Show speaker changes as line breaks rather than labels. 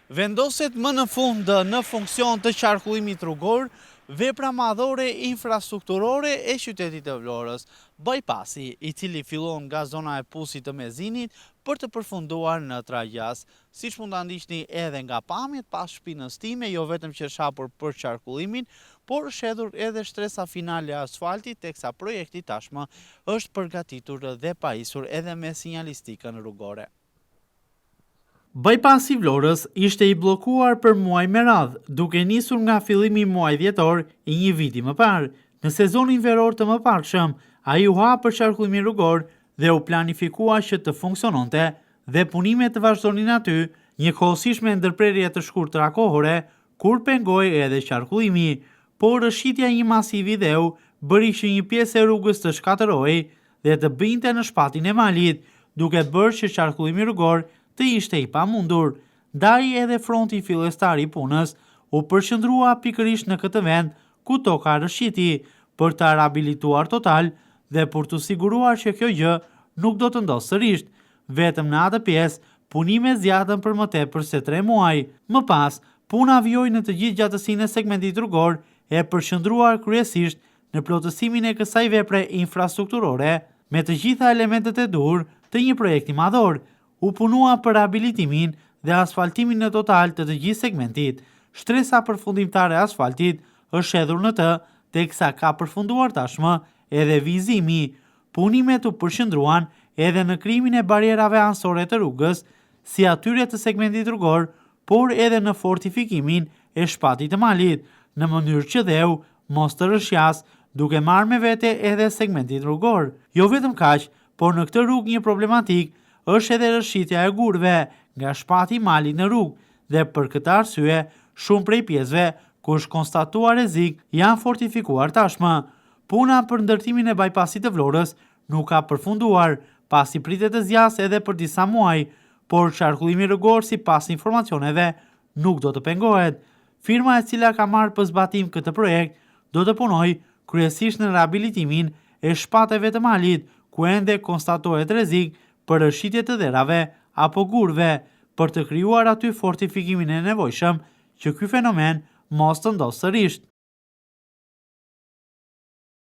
Vendoset më në fund në funksion të qarkullimit rrugor, vepra madhore infrastrukturore e qytetit të Vlorës, bypassi, i cili fillon nga zona e Pusit të Mezinit për të përfunduar në Tragjas. Siç mund ta ndiqni edhe nga pamjet pas shpinës time, jo vetëm që është hapur për qarkullimin, por është hedhur edhe shtresa finale e asfaltit, teksa projekti tashmë është përgatitur dhe pajisur edhe me sinjalistikën rrugore. Bypassi i Vlorës ishte i bllokuar për muaj me radhë, duke nisur nga fillimi i muajit dhjetor i një viti më parë. Në sezonin veror të mëparshëm, ai u ha për qarkullimin rrugor dhe u planifikua që të funksiononte dhe punimet të vazhdonin aty, njëkohësisht me ndërprerje të shkurtra kohore, kur pengoi edhe qarkullimi, por rrëshqitja e një masivi dheu bëri që një pjesë e rrugës të shkatërrohej dhe të binte në shpatin e malit, duke bërë që qarkullimi rrugor të ishte i pamundur. Ndaj edhe fronti fillestar i punës u përqendrua pikërisht në këtë vend ku toka rrëshqiti për të rihabilituar total dhe për të siguruar që kjo gjë nuk do të ndodhë sërish. Vetëm në atë pjesë punimet zgjatën për më tepër se 3 muaj. Më pas, puna vjoi në të gjithë gjatësinë e segmentit rrugor e përqendruar kryesisht në plotësimin e kësaj vepre infrastrukturore me të gjitha elementet e duhur të një projekti madhor. U punua për rihabilitimin dhe asfaltimin në total të gjithë segmentit. Shtresa përfundimtare e asfaltit është hedhur në të, teksa ka përfunduar tashmë edhe vizimi. Punimet u përqendruan edhe në krijimin e barierave anësore të rrugës, si atyre të segmentit rrugor, por edhe në fortifikimin e shpatit të malit, në mënyrë që dheu mos të rrëshqas, duke marrë me vete edhe segmentin rrugor. Jo vetëm kaq, por në këtë rrugë një problematik është edhe rrëshqitja e gurve nga shpati i malit në rrugë dhe për këtë arsye shumë prej pjesëve ku është konstatuar rrezik janë fortifikuar tashmë. Puna për ndërtimin e bypassit të Vlorës nuk ka përfunduar, pasi pritet të zgjasë edhe për disa muaj, por qarkullimi rrugor sipas informacioneve nuk do të pengohet. Firma e cila ka marrë për zbatim këtë projekt do të punojë kryesisht në rihabilitimin e shpateve të malit, ku ende konstatohet rrezik për rrëshqitje të dherave apo gurve, për të krijuar aty fortifikimin e nevojshëm që ky fenomen mos të ndodhë sërish.